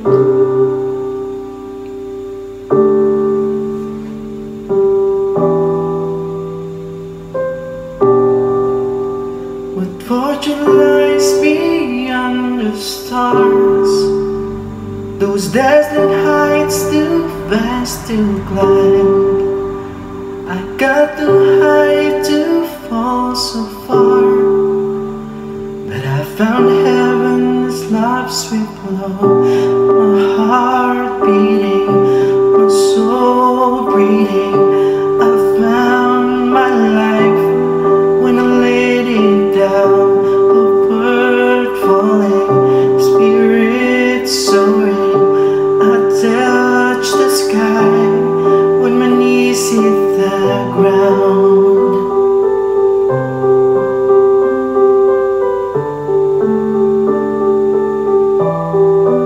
What fortune lies beyond the stars? Those destined heights too vast to climb. I got too high to fall so far, but I found heaven's love sweet below.